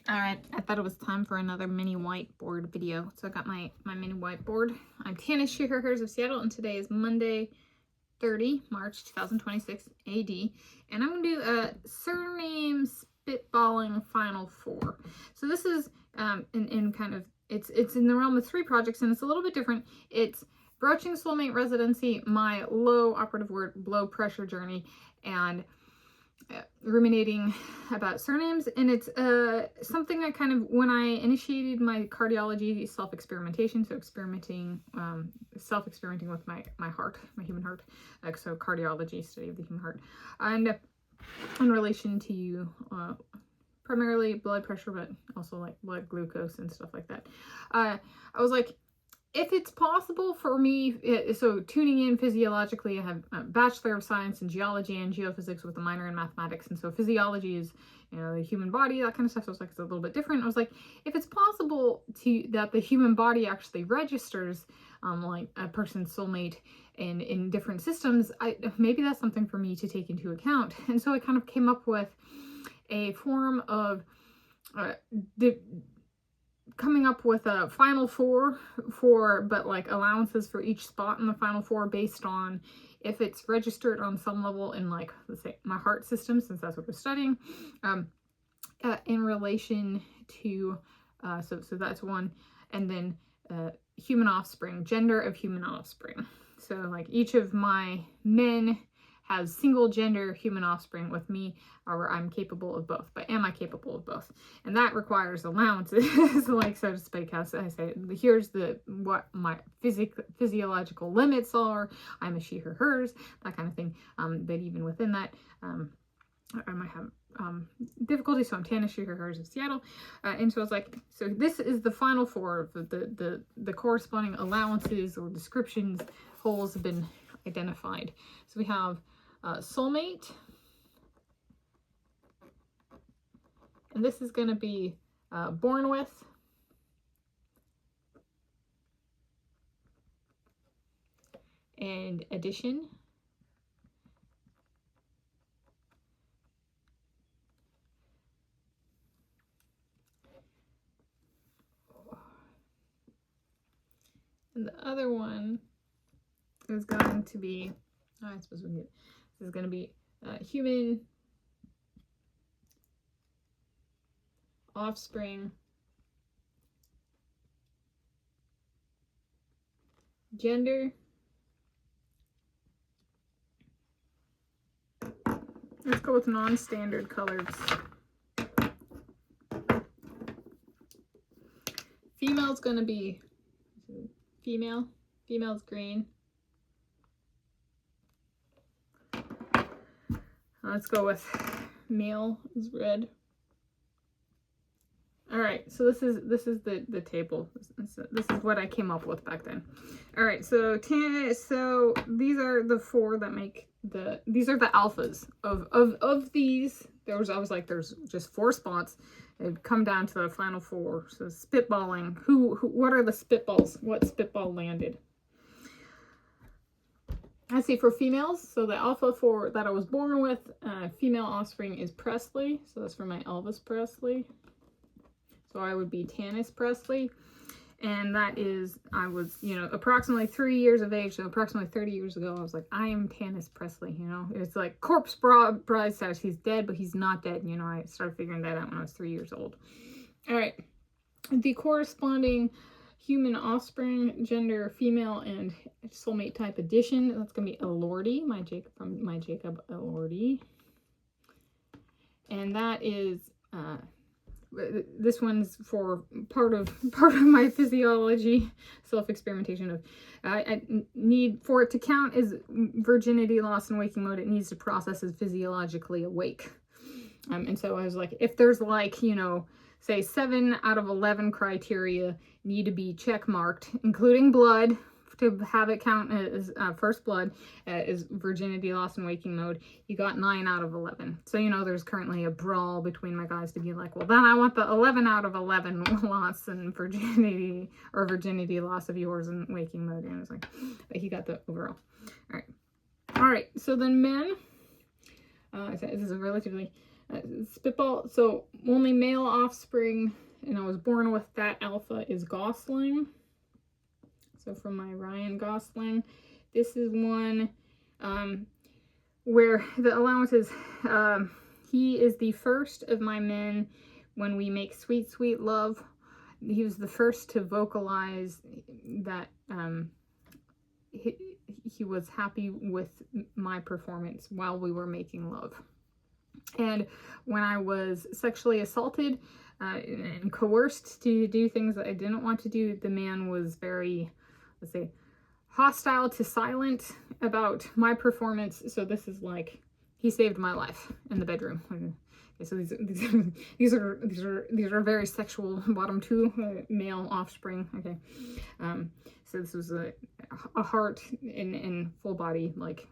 Alright, I thought it was time for another mini whiteboard video. So I got my mini whiteboard. I'm Tanis, Shearhers of Seattle, and today is Monday, 30 March 2026 AD. And I'm going to do a surname spitballing final four. So this is in kind of, it's in the realm of 3 projects, and it's a little bit different. It's broaching soulmate residency, my low operative word, low pressure journey, and ruminating about surnames. And it's something I kind of, when I initiated my cardiology self-experimentation, so self-experimenting with my heart, my human heart, so cardiology, study of the human heart, and in relation to primarily blood pressure, but also like blood glucose and stuff like that, I was like, if it's possible for me, so tuning in physiologically, I have a Bachelor of Science in Geology and Geophysics with a minor in Mathematics. And so physiology is, you know, the human body, that kind of stuff. So I was like, it's a little bit different. I was like, if it's possible that the human body actually registers like a person's soulmate in different systems, maybe that's something for me to take into account. And so I kind of came up with a form of coming up with a final four but like allowances for each spot in the final four based on if it's registered on some level in, like, let's say my heart system, since that's what we're studying, in relation to so that's one. And then human offspring, gender of human offspring. So like each of my men has single gender human offspring with me, or I'm capable of both. But am I capable of both? And that requires allowances, like, so to speak. As I say, here's what my physiological limits are. I'm a she, her, hers, that kind of thing. But even within that, I might have difficulty. So I'm Tanis, she, her, hers of Seattle. And so I was like, so this is the final four of the corresponding allowances or descriptions. Holes have been identified. So we have soulmate, and this is going to be born with, and addition, and the other one is going to be, I suppose we can get, this is going to be human offspring, gender, let's go with non-standard colors. Female's going to be female's green. Let's go with male is red. All right, so this is the table. This is what I came up with back then. All right, so these are the 4 that make these are the alphas of these. I was like, there's just 4 spots. It'd come down to the final 4. So spitballing. What are the spitballs? What spitball landed? I see for females, so the alpha for that I was born with, female offspring is Presley. So that's for my Elvis Presley. So I would be Tanis Presley. And that is, I was, you know, approximately 3 years of age. So approximately 30 years ago, I was like, I am Tanis Presley, you know. It's like corpse bride status. He's dead, but he's not dead. You know, I started figuring that out when I was 3 years old. All right. The corresponding human offspring, gender, female, and soulmate type addition. That's going to be Elordi, from my Jacob Elordi. And that is, this one's for part of my physiology self-experimentation of, I need, for it to count as virginity loss in waking mode, it needs to process as physiologically awake. And so I was like, if there's, like, you know, say 7 out of 11 criteria need to be check marked, including blood, to have it count as first blood, is virginity loss in waking mode. You got 9 out of 11. So, you know, there's currently a brawl between my guys to be like, well, then I want the 11 out of 11 loss and virginity loss of yours in waking mode. And I was like, but he got the overall. All right. So then men, this is a relatively Spitball, so only male offspring, and I was born with that alpha, is Gosling. So from my Ryan Gosling, this is one where the allowance is, he is the first of my men when we make sweet, sweet love. He was the first to vocalize that he was happy with my performance while we were making love. And when I was sexually assaulted and coerced to do things that I didn't want to do, the man was very, let's say, hostile to silent about my performance. So this is like, he saved my life in the bedroom. Okay, so these are very sexual bottom two male offspring. Okay, so this was a heart in full body, like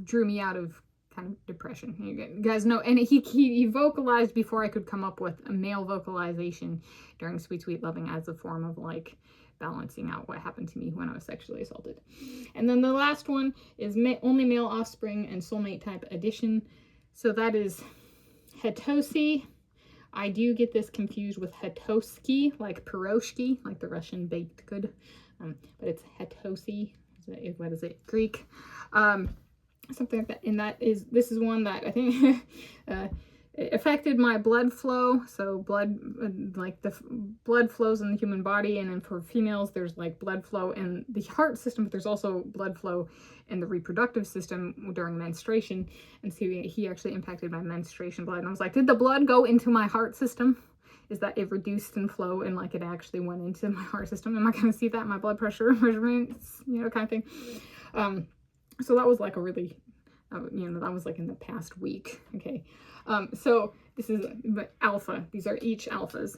drew me out of kind of depression. You guys know, and he vocalized before I could come up with a male vocalization during Sweet Sweet Loving as a form of like balancing out what happened to me when I was sexually assaulted. And then the last one is only male offspring and soulmate type addition. So that is Hatosy. I do get this confused with Hatosky, like piroshki, like the Russian baked good, but it's Hatosy. What is it? Greek. Something like that. And this is one that I think it affected my blood flow. So blood, like the blood flows in the human body, and then for females there's like blood flow in the heart system, but there's also blood flow in the reproductive system during menstruation. And so he actually impacted my menstruation blood, and I was like, did the blood go into my heart system? Is that it reduced in flow and like it actually went into my heart system? Am I going to see that in my blood pressure measurements, you know, kind of thing? So that was like a really, you know, that was like in the past week. Okay. So this is alpha. These are each alphas.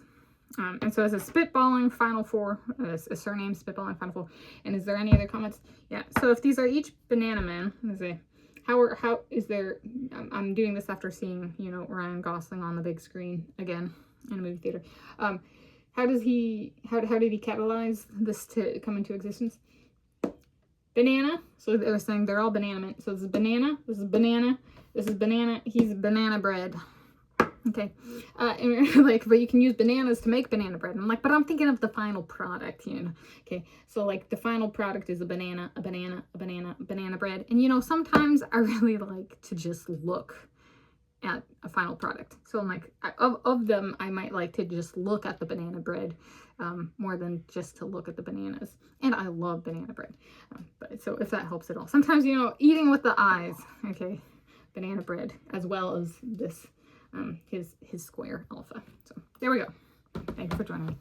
And so as a spitballing final four, a surname spitballing final four. And is there any other comments? Yeah. So if these are each banana men, how is there, I'm doing this after seeing, you know, Ryan Gosling on the big screen again in a movie theater. How did he catalyze this to come into existence? Banana. So they're saying they're all banana men. So this is banana, this is banana, this is banana, he's banana bread. Okay. And like, but you can use bananas to make banana bread. And I'm like, but I'm thinking of the final product, you know. Okay. So like the final product is a banana, a banana, a banana, a banana bread. And you know, sometimes I really like to just look at a final product. So I'm like, of them, I might like to just look at the banana bread more than just to look at the bananas. And I love banana bread. But so if that helps at all. Sometimes, you know, eating with the eyes, okay, banana bread, as well as this, his square alpha. So there we go. Thank you for joining me.